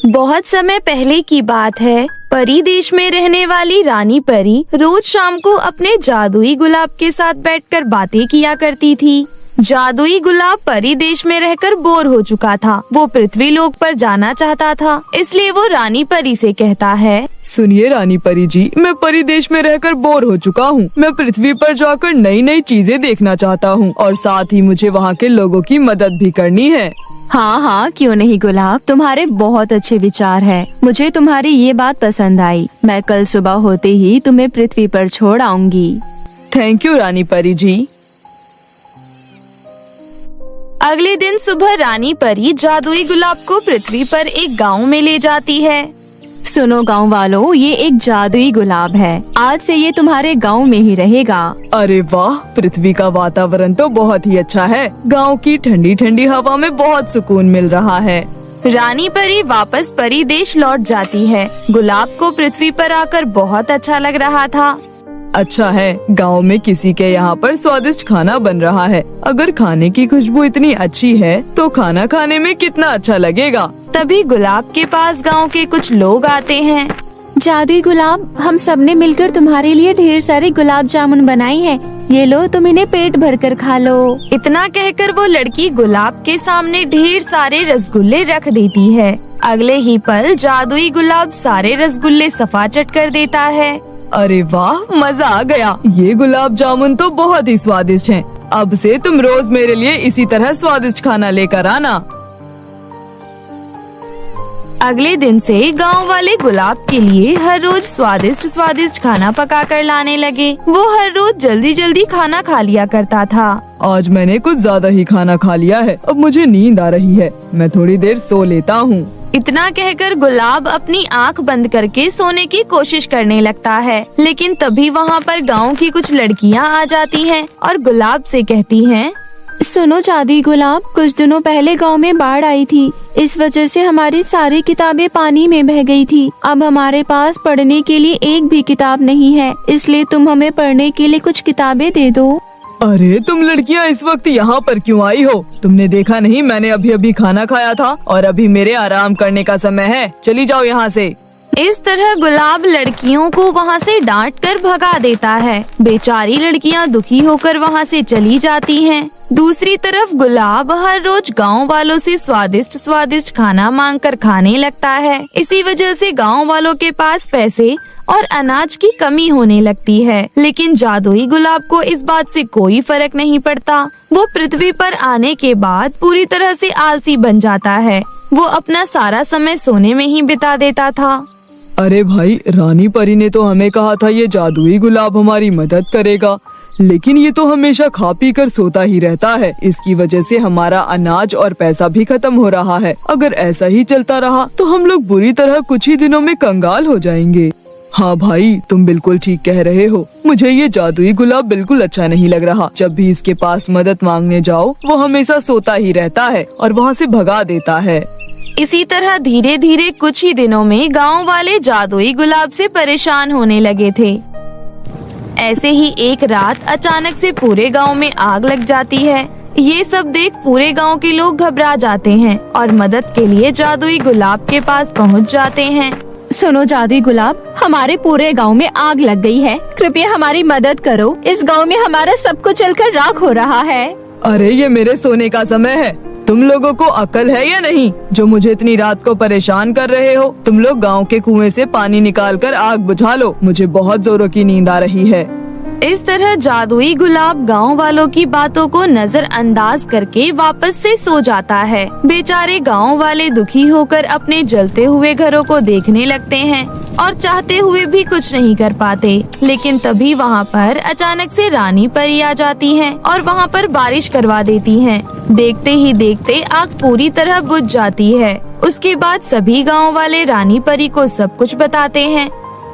बहुत समय पहले की बात है। परी देश में रहने वाली रानी परी रोज शाम को अपने जादुई गुलाब के साथ बैठकर बातें किया करती थी। जादुई गुलाब परी देश में रहकर बोर हो चुका था। वो पृथ्वी लोक पर जाना चाहता था, इसलिए वो रानी परी से कहता है, सुनिए रानी परी जी, मैं परी देश में रहकर बोर हो चुका हूँ। मैं पृथ्वी पर जाकर नई नई चीजें देखना चाहता हूँ और साथ ही मुझे वहाँ के लोगों की मदद भी करनी है। हाँ हाँ, क्यों नहीं गुलाब, तुम्हारे बहुत अच्छे विचार हैं। मुझे तुम्हारी ये बात पसंद आई। मैं कल सुबह होते ही तुम्हें पृथ्वी पर छोड़ आऊंगी। थैंक यू रानी परी जी। अगले दिन सुबह रानी परी जादुई गुलाब को पृथ्वी पर एक गांव में ले जाती है। सुनो गांव वालों, ये एक जादुई गुलाब है। आज से ये तुम्हारे गांव में ही रहेगा। अरे वाह, पृथ्वी का वातावरण तो बहुत ही अच्छा है। गांव की ठंडी ठंडी हवा में बहुत सुकून मिल रहा है। रानी परी वापस परी देश लौट जाती है। गुलाब को पृथ्वी पर आकर बहुत अच्छा लग रहा था। अच्छा है, गांव में किसी के यहाँ पर स्वादिष्ट खाना बन रहा है। अगर खाने की खुशबू इतनी अच्छी है तो खाना खाने में कितना अच्छा लगेगा। तभी गुलाब के पास गांव के कुछ लोग आते हैं। जादुई गुलाब, हम सबने मिलकर तुम्हारे लिए ढेर सारे गुलाब जामुन बनाई है। ये लो, तुम इन्हें पेट भर कर खा लो। इतना कहकर वो लड़की गुलाब के सामने ढेर सारे रसगुल्ले रख देती है। अगले ही पल जादुई गुलाब सारे रसगुल्ले सफा चट कर देता है। अरे वाह, मजा आ गया। ये गुलाब जामुन तो बहुत ही स्वादिष्ट हैं। अब से तुम रोज मेरे लिए इसी तरह स्वादिष्ट खाना लेकर आना। अगले दिन से गांव वाले गुलाब के लिए हर रोज स्वादिष्ट स्वादिष्ट खाना पका कर लाने लगे। वो हर रोज जल्दी जल्दी खाना खा लिया करता था। आज मैंने कुछ ज्यादा ही खाना खा लिया है। अब मुझे नींद आ रही है। मैं थोड़ी देर सो लेता हूँ। इतना कहकर गुलाब अपनी आंख बंद करके सोने की कोशिश करने लगता है, लेकिन तभी वहाँ पर गांव की कुछ लड़कियाँ आ जाती हैं और गुलाब से कहती हैं, सुनो जादुई गुलाब, कुछ दिनों पहले गांव में बाढ़ आई थी। इस वजह से हमारी सारी किताबें पानी में बह गई थी। अब हमारे पास पढ़ने के लिए एक भी किताब नहीं है, इसलिए तुम हमें पढ़ने के लिए कुछ किताबें दे दो। अरे तुम लड़कियां इस वक्त यहाँ पर क्यों आई हो? तुमने देखा नहीं, मैंने अभी अभी खाना खाया था और अभी मेरे आराम करने का समय है। चली जाओ यहाँ से। इस तरह गुलाब लड़कियों को वहाँ से डांट कर भगा देता है। बेचारी लड़कियाँ दुखी होकर वहाँ से चली जाती हैं। दूसरी तरफ गुलाब हर रोज गांव वालों से स्वादिष्ट स्वादिष्ट खाना मांग कर खाने लगता है। इसी वजह से गांव वालों के पास पैसे और अनाज की कमी होने लगती है, लेकिन जादुई गुलाब को इस बात से कोई फर्क नहीं पड़ता। वो पृथ्वी पर आने के बाद पूरी तरह से आलसी बन जाता है। वो अपना सारा समय सोने में ही बिता देता था। अरे भाई, रानी परी ने तो हमें कहा था ये जादुई गुलाब हमारी मदद करेगा, लेकिन ये तो हमेशा खा पी कर सोता ही रहता है। इसकी वजह से हमारा अनाज और पैसा भी खत्म हो रहा है। अगर ऐसा ही चलता रहा तो हम लोग बुरी तरह कुछ ही दिनों में कंगाल हो जाएंगे। हाँ भाई, तुम बिल्कुल ठीक कह रहे हो। मुझे ये जादुई गुलाब बिल्कुल अच्छा नहीं लग रहा। जब भी इसके पास मदद मांगने जाओ, वो हमेशा सोता ही रहता है और वहाँ से भगा देता है। इसी तरह धीरे धीरे कुछ ही दिनों में गांव वाले जादुई गुलाब से परेशान होने लगे थे। ऐसे ही एक रात अचानक से पूरे गांव में आग लग जाती है। ये सब देख पूरे गांव के लोग घबरा जाते हैं और मदद के लिए जादुई गुलाब के पास पहुंच जाते हैं। सुनो जादुई गुलाब, हमारे पूरे गांव में आग लग गई है। कृपया हमारी मदद करो। इस गांव में हमारा सब कुछ जलकर राख हो रहा है। अरे ये मेरे सोने का समय है। तुम लोगों को अक्ल है या नहीं, जो मुझे इतनी रात को परेशान कर रहे हो? तुम लोग गांव के कुएं से पानी निकालकर आग बुझा लो। मुझे बहुत जोरों की नींद आ रही है। इस तरह जादुई गुलाब गांव वालों की बातों को नजरअंदाज करके वापस से सो जाता है। बेचारे गांव वाले दुखी होकर अपने जलते हुए घरों को देखने लगते हैं और चाहते हुए भी कुछ नहीं कर पाते। लेकिन तभी वहाँ पर अचानक से रानी परी आ जाती हैं और वहाँ पर बारिश करवा देती हैं। देखते ही देखते आग पूरी तरह बुझ जाती है। उसके बाद सभी गाँव वाले रानी परी को सब कुछ बताते हैं।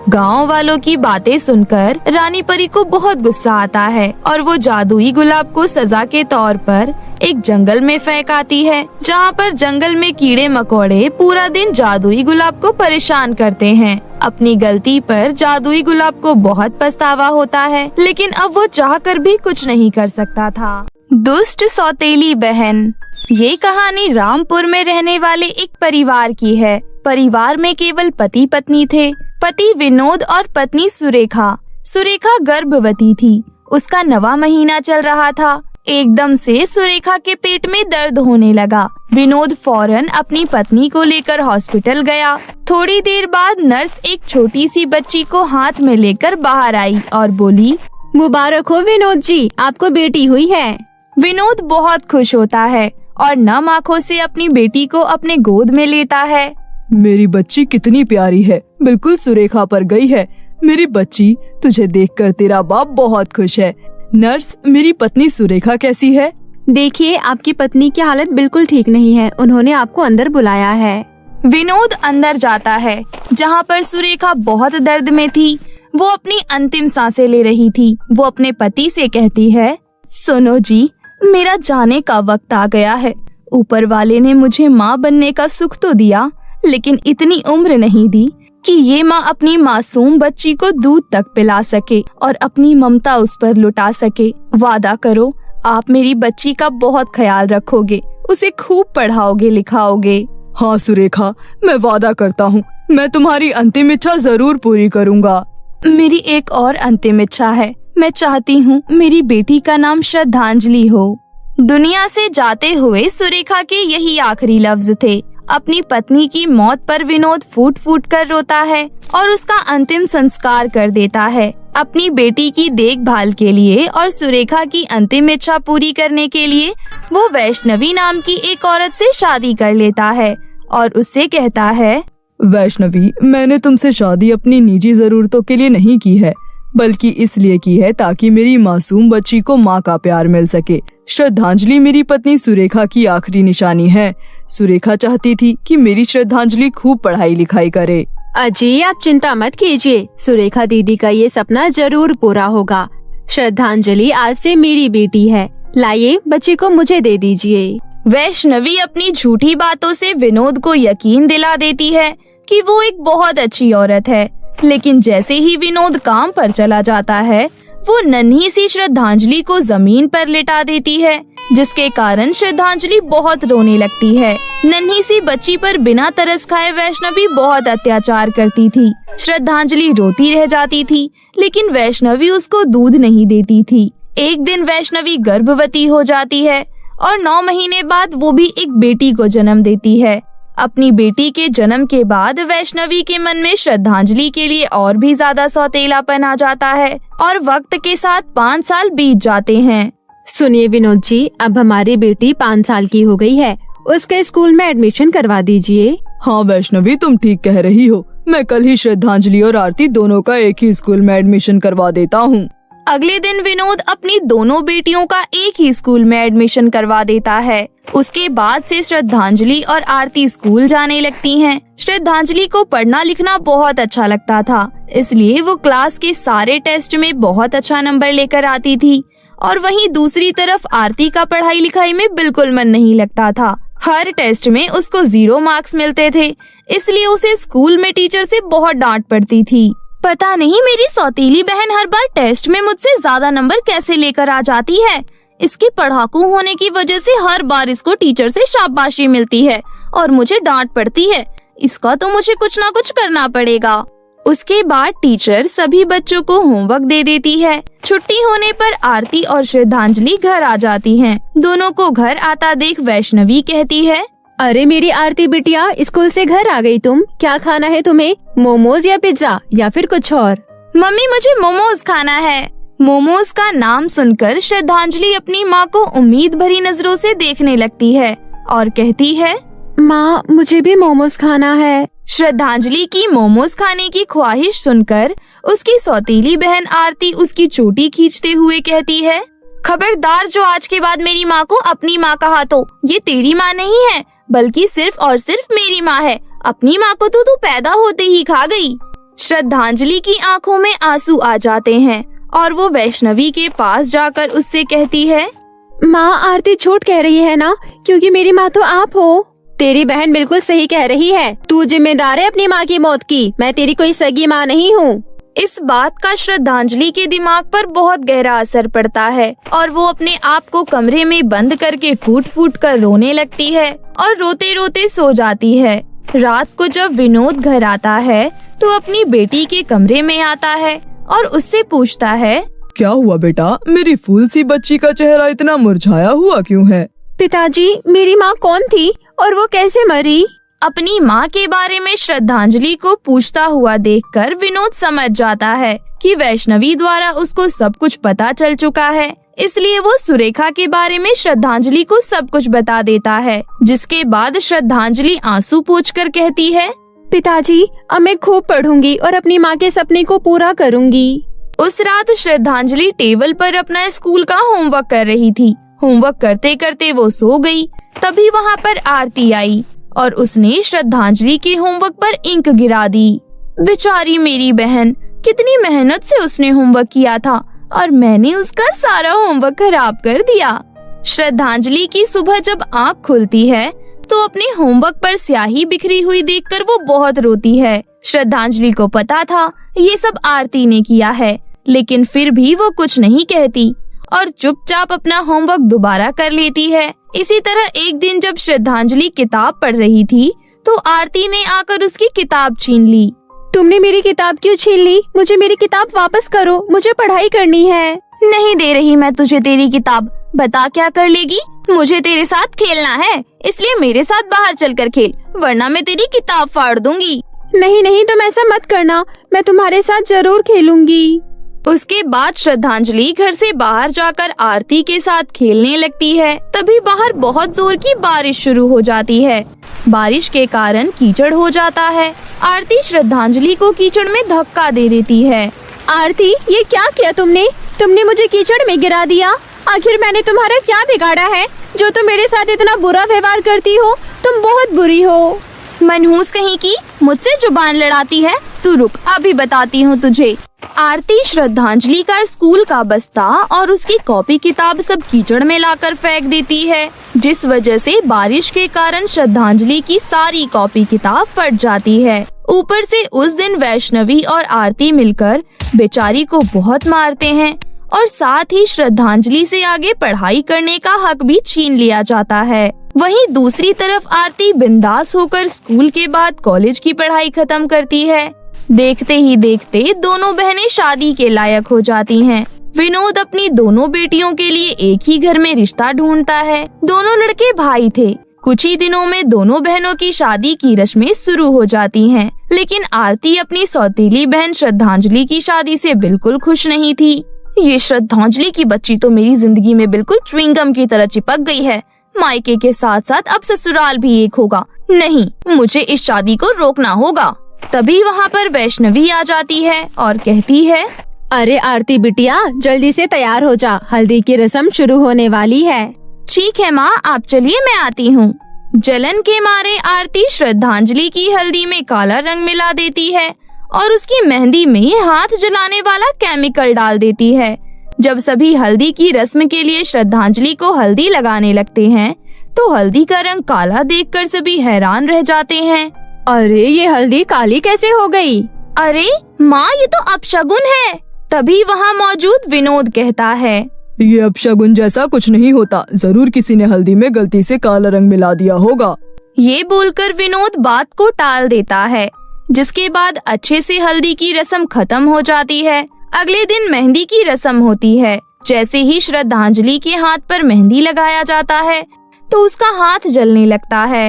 गांव वालों की बातें सुनकर रानी परी को बहुत गुस्सा आता है और वो जादुई गुलाब को सजा के तौर पर एक जंगल में फेंक आती है, जहाँ पर जंगल में कीड़े मकोड़े पूरा दिन जादुई गुलाब को परेशान करते हैं। अपनी गलती पर जादुई गुलाब को बहुत पछतावा होता है, लेकिन अब वो चाहकर भी कुछ नहीं कर सकता था। दुष्ट सौतेली बहन। ये कहानी रामपुर में रहने वाले एक परिवार की है। परिवार में केवल पति पत्नी थे, पति विनोद और पत्नी सुरेखा। सुरेखा गर्भवती थी, उसका 9वां महीना चल रहा था। एकदम से सुरेखा के पेट में दर्द होने लगा। विनोद फौरन अपनी पत्नी को लेकर हॉस्पिटल गया। थोड़ी देर बाद नर्स एक छोटी सी बच्ची को हाथ में लेकर बाहर आई और बोली, मुबारक हो विनोद जी, आपको बेटी हुई है। विनोद बहुत खुश होता है और नम आँखों से अपनी बेटी को अपने गोद में लेता है। मेरी बच्ची कितनी प्यारी है, बिल्कुल सुरेखा पर गई है। मेरी बच्ची, तुझे देखकर तेरा बाप बहुत खुश है। नर्स, मेरी पत्नी सुरेखा कैसी है? देखिए, आपकी पत्नी की हालत बिल्कुल ठीक नहीं है, उन्होंने आपको अंदर बुलाया है। विनोद अंदर जाता है, जहाँ पर सुरेखा बहुत दर्द में थी। वो अपनी अंतिम सांसें ले रही थी। वो अपने पति से कहती है, सुनो जी, मेरा जाने का वक्त आ गया है। ऊपर वाले ने मुझे माँ बनने का सुख तो दिया, लेकिन इतनी उम्र नहीं दी कि ये माँ अपनी मासूम बच्ची को दूध तक पिला सके और अपनी ममता उस पर लुटा सके। वादा करो, आप मेरी बच्ची का बहुत ख्याल रखोगे, उसे खूब पढ़ाओगे लिखाओगे। हाँ सुरेखा, मैं वादा करता हूँ, मैं तुम्हारी अंतिम इच्छा जरूर पूरी करूँगा। मेरी एक और अंतिम इच्छा है। मैं चाहती हूँ मेरी बेटी का नाम श्रद्धांजलि हो। दुनिया से जाते हुए सुरेखा के यही आखिरी लफ्ज थे। अपनी पत्नी की मौत पर विनोद फूट फूट कर रोता है और उसका अंतिम संस्कार कर देता है। अपनी बेटी की देखभाल के लिए और सुरेखा की अंतिम इच्छा पूरी करने के लिए वो वैष्णवी नाम की एक औरत से शादी कर लेता है और उससे कहता है, वैष्णवी, मैंने तुमसे शादी अपनी निजी जरूरतों के लिए नहीं की है, बल्कि इसलिए की है ताकि मेरी मासूम बच्ची को माँ का प्यार मिल सके। श्रद्धांजलि मेरी पत्नी सुरेखा की आखिरी निशानी है। सुरेखा चाहती थी कि मेरी श्रद्धांजलि खूब पढ़ाई लिखाई करे। अजी, आप चिंता मत कीजिए, सुरेखा दीदी का ये सपना जरूर पूरा होगा। श्रद्धांजलि आज से मेरी बेटी है, लाइए बच्ची को मुझे दे दीजिए। वैष्णवी अपनी झूठी बातों से विनोद को यकीन दिला देती है कि वो एक बहुत अच्छी औरत है। लेकिन जैसे ही विनोद काम पर चला जाता है, वो नन्ही सी श्रद्धांजलि को जमीन पर लिटा देती है, जिसके कारण श्रद्धांजलि बहुत रोने लगती है। नन्ही सी बच्ची पर बिना तरस खाए वैष्णवी बहुत अत्याचार करती थी। श्रद्धांजलि रोती रह जाती थी, लेकिन वैष्णवी उसको दूध नहीं देती थी। एक दिन वैष्णवी गर्भवती हो जाती है और 9 महीने बाद वो भी एक बेटी को जन्म देती है। अपनी बेटी के जन्म के बाद वैष्णवी के मन में श्रद्धांजलि के लिए और भी ज्यादा सौतेलापन आ जाता है और वक्त के साथ 5 साल बीत जाते हैं। सुनिए विनोद जी, अब हमारी बेटी 5 साल की हो गई है, उसके स्कूल में एडमिशन करवा दीजिए। हाँ वैष्णवी, तुम ठीक कह रही हो, मैं कल ही श्रद्धांजलि और आरती दोनों का एक ही स्कूल में एडमिशन करवा देता हूँ। अगले दिन विनोद अपनी दोनों बेटियों का एक ही स्कूल में एडमिशन करवा देता है। उसके बाद से श्रद्धांजलि और आरती स्कूल जाने लगती हैं। श्रद्धांजलि को पढ़ना लिखना बहुत अच्छा लगता था, इसलिए वो क्लास के सारे टेस्ट में बहुत अच्छा नंबर लेकर आती थी। और वहीं दूसरी तरफ आरती का पढ़ाई लिखाई में बिल्कुल मन नहीं लगता था। हर टेस्ट में उसको 0 मार्क्स मिलते थे, इसलिए उसे स्कूल में टीचर से बहुत डांट पड़ती थी। पता नहीं मेरी सौतीली बहन हर बार टेस्ट में मुझसे ज्यादा नंबर कैसे लेकर आ जाती है। इसके पढ़ाकू होने की वजह से हर बार इसको टीचर से शाबाशी मिलती है और मुझे डांट पड़ती है। इसका तो मुझे कुछ ना कुछ करना पड़ेगा। उसके बाद टीचर सभी बच्चों को होमवर्क दे देती है। छुट्टी होने पर आरती और श्रद्धांजलि घर आ जाती हैं। दोनों को घर आता देख वैष्णवी कहती है, अरे मेरी आरती बिटिया, स्कूल से घर आ गई तुम। क्या खाना है तुम्हें, मोमोज या पिज्जा या फिर कुछ और? मम्मी, मुझे मोमोज खाना है। मोमोज का नाम सुनकर श्रद्धांजलि अपनी माँ को उम्मीद भरी नजरों से देखने लगती है और कहती है, माँ, मुझे भी मोमोज खाना है। श्रद्धांजलि की मोमोज खाने की ख्वाहिश सुनकर उसकी सौतीली बहन आरती उसकी चोटी खींचते हुए कहती है, खबरदार जो आज के बाद मेरी माँ को अपनी माँ कहा तो ये तेरी माँ नहीं है, बल्कि सिर्फ और सिर्फ मेरी माँ है। अपनी माँ को तो तू पैदा होते ही खा गई। श्रद्धांजलि की आंखों में आंसू आ जाते हैं और वो वैष्णवी के पास जाकर उससे कहती है, माँ, आरती झूठ कह रही है ना, क्योंकि मेरी माँ तो आप हो। तेरी बहन बिल्कुल सही कह रही है, तू जिम्मेदार है अपनी माँ की मौत की, मैं तेरी कोई सगी माँ नहीं हूँ। इस बात का श्रद्धांजलि के दिमाग पर बहुत गहरा असर पड़ता है और वो अपने आप को कमरे में बंद करके फूट फूट कर रोने लगती है और रोते रोते सो जाती है। रात को जब विनोद घर आता है तो अपनी बेटी के कमरे में आता है और उससे पूछता है, क्या हुआ बेटा, मेरी फूल सी बच्ची का चेहरा इतना मुरझाया हुआ क्यों है? पिताजी, मेरी माँ कौन थी और वो कैसे मरी? अपनी माँ के बारे में श्रद्धांजलि को पूछता हुआ देखकर विनोद समझ जाता है कि वैष्णवी द्वारा उसको सब कुछ पता चल चुका है, इसलिए वो सुरेखा के बारे में श्रद्धांजलि को सब कुछ बता देता है। जिसके बाद श्रद्धांजलि आंसू पोंछकर कहती है, पिताजी, अब मैं खूब पढ़ूंगी और अपनी माँ के सपने को पूरा करूंगी। उस रात श्रद्धांजलि टेबल पर अपना स्कूल का होमवर्क कर रही थी। होमवर्क करते करते वो सो गई। तभी वहाँ पर आरती आई और उसने श्रद्धांजलि के होमवर्क पर इंक गिरा दी। बेचारी मेरी बहन, कितनी मेहनत से उसने होमवर्क किया था और मैंने उसका सारा होमवर्क खराब कर दिया। श्रद्धांजलि की सुबह जब आँख खुलती है तो अपने होमवर्क पर स्याही बिखरी हुई देखकर वो बहुत रोती है। श्रद्धांजलि को पता था ये सब आरती ने किया है, लेकिन फिर भी वो कुछ नहीं कहती और चुपचाप अपना होमवर्क दोबारा कर लेती है। इसी तरह एक दिन जब श्रद्धांजलि किताब पढ़ रही थी तो आरती ने आकर उसकी किताब छीन ली। तुमने मेरी किताब क्यों छीन ली? मुझे मेरी किताब वापस करो, मुझे पढ़ाई करनी है। नहीं दे रही मैं तुझे तेरी किताब। बता क्या कर लेगी? मुझे तेरे साथ खेलना है, इसलिए मेरे साथ बाहर चलकर खेल, वरना मैं तेरी किताब फाड़ दूंगी। नहीं नहीं, तुम ऐसा मत करना, मैं तुम्हारे साथ जरूर खेलूंगी। उसके बाद श्रद्धांजलि घर से बाहर जाकर आरती के साथ खेलने लगती है। तभी बाहर बहुत जोर की बारिश शुरू हो जाती है। बारिश के कारण कीचड़ हो जाता है। आरती श्रद्धांजलि को कीचड़ में धक्का दे देती है। आरती, ये क्या किया तुमने? तुमने मुझे कीचड़ में गिरा दिया। आखिर मैंने तुम्हारा क्या बिगाड़ा है जो तुम मेरे साथ इतना बुरा व्यवहार करती हो? तुम बहुत बुरी हो। मनहूस कहीं की, मुझसे जुबान लड़ाती है। तू रुक, अभी बताती हूँ तुझे। आरती श्रद्धांजलि का स्कूल का बस्ता और उसकी कॉपी किताब सब कीचड़ में लाकर फेंक देती है, जिस वजह से बारिश के कारण श्रद्धांजलि की सारी कॉपी किताब फट जाती है। ऊपर से उस दिन वैष्णवी और आरती मिलकर बेचारी को बहुत मारते हैं और साथ ही श्रद्धांजलि से आगे पढ़ाई करने का हक भी छीन लिया जाता है। वहीं दूसरी तरफ आरती बिंदास होकर स्कूल के बाद कॉलेज की पढ़ाई खत्म करती है। देखते ही देखते दोनों बहनें शादी के लायक हो जाती हैं। विनोद अपनी दोनों बेटियों के लिए एक ही घर में रिश्ता ढूंढता है। दोनों लड़के भाई थे। कुछ ही दिनों में दोनों बहनों की शादी की रस्में शुरू हो जाती हैं। लेकिन आरती अपनी सौतेली बहन श्रद्धांजलि की शादी से बिल्कुल खुश नहीं थी। ये श्रद्धांजलि की बच्ची तो मेरी जिंदगी में बिल्कुल च्युइंगम की तरह चिपक गई है। मायके के साथ साथ अब ससुराल भी एक होगा। नहीं, मुझे इस शादी को रोकना होगा। तभी वहाँ पर वैष्णवी आ जाती है और कहती है, अरे आरती बिटिया, जल्दी से तैयार हो जा, हल्दी की रस्म शुरू होने वाली है। ठीक है माँ, आप चलिए, मैं आती हूँ। जलन के मारे आरती श्रद्धांजलि की हल्दी में काला रंग मिला देती है और उसकी मेहंदी में हाथ जलाने वाला केमिकल डाल देती है। जब सभी हल्दी की रस्म के लिए श्रद्धांजलि को हल्दी लगाने लगते हैं तो हल्दी का रंग काला देखकर सभी हैरान रह जाते हैं। अरे ये हल्दी काली कैसे हो गई? अरे माँ, ये तो अपशगुन है। तभी वहाँ मौजूद विनोद कहता है, ये अपशगुन जैसा कुछ नहीं होता, जरूर किसी ने हल्दी में गलती से काला रंग मिला दिया होगा। ये बोलकर विनोद बात को टाल देता है। जिसके बाद अच्छे से हल्दी की रस्म खत्म हो जाती है। अगले दिन मेहंदी की रस्म होती है। जैसे ही श्रद्धांजलि के हाथ पर मेहंदी लगाया जाता है तो उसका हाथ जलने लगता है।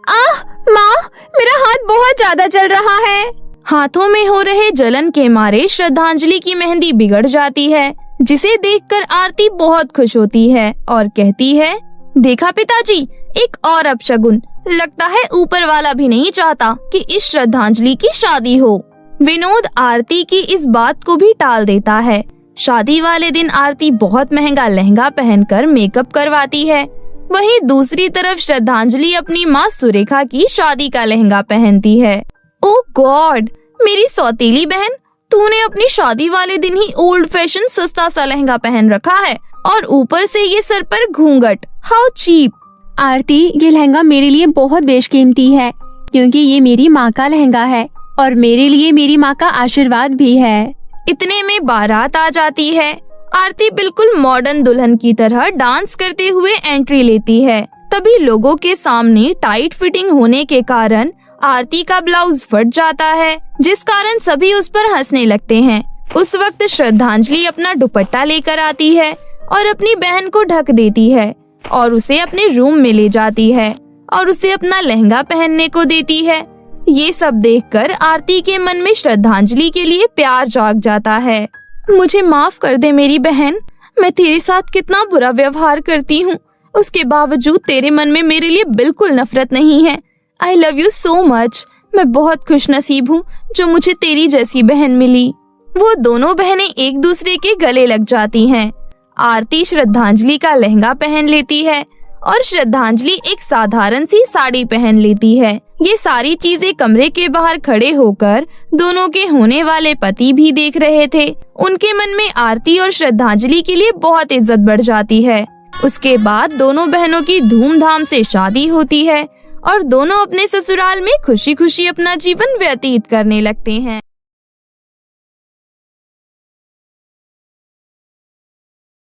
आह माँ, मेरा हाथ बहुत ज्यादा जल रहा है। हाथों में हो रहे जलन के मारे श्रद्धांजलि की मेहंदी बिगड़ जाती है, जिसे देखकर आरती बहुत खुश होती है और कहती है, देखा पिताजी, एक और अपशगुन। लगता है ऊपर वाला भी नहीं चाहता कि इस श्रद्धांजलि की शादी हो। विनोद आरती की इस बात को भी टाल देता है। शादी वाले दिन आरती बहुत महंगा लहंगा पहनकर मेकअप करवाती है। वहीं दूसरी तरफ श्रद्धांजलि अपनी माँ सुरेखा की शादी का लहंगा पहनती है। ओह गॉड, मेरी सौतेली बहन, तूने अपनी शादी वाले दिन ही ओल्ड फैशन सस्ता सा लहंगा पहन रखा है और ऊपर से ये सर पर घूंघट। How cheap. आरती, ये लहंगा मेरे लिए बहुत बेशकीमती है क्योंकि ये मेरी माँ का लहंगा है और मेरे लिए मेरी माँ का आशीर्वाद भी है। इतने में बारात आ जाती है। आरती बिल्कुल मॉडर्न दुल्हन की तरह डांस करते हुए एंट्री लेती है। तभी लोगों के सामने टाइट फिटिंग होने के कारण आरती का ब्लाउज फट जाता है, जिस कारण सभी उस पर हंसने लगते हैं। उस वक्त श्रद्धांजलि अपना दुपट्टा लेकर आती है और अपनी बहन को ढक देती है और उसे अपने रूम में ले जाती है और उसे अपना लहंगा पहनने को देती है। ये सब देखकर आरती के मन में श्रद्धांजलि के लिए प्यार जाग जाता है। मुझे माफ कर दे मेरी बहन, मैं तेरे साथ कितना बुरा व्यवहार करती हूँ, उसके बावजूद तेरे मन में मेरे लिए बिल्कुल नफरत नहीं है। I love you so much. मैं बहुत खुशनसीब हूँ जो मुझे तेरी जैसी बहन मिली। वो दोनों बहनें एक दूसरे के गले लग जाती हैं। आरती श्रद्धांजलि का लहंगा पहन लेती है और श्रद्धांजलि एक साधारण सी साड़ी पहन लेती है। ये सारी चीजें कमरे के बाहर खड़े होकर दोनों के होने वाले पति भी देख रहे थे। उनके मन में आरती और श्रद्धांजलि के लिए बहुत इज्जत बढ़ जाती है। उसके बाद दोनों बहनों की धूमधाम से शादी होती है और दोनों अपने ससुराल में खुशी खुशी अपना जीवन व्यतीत करने लगते हैं।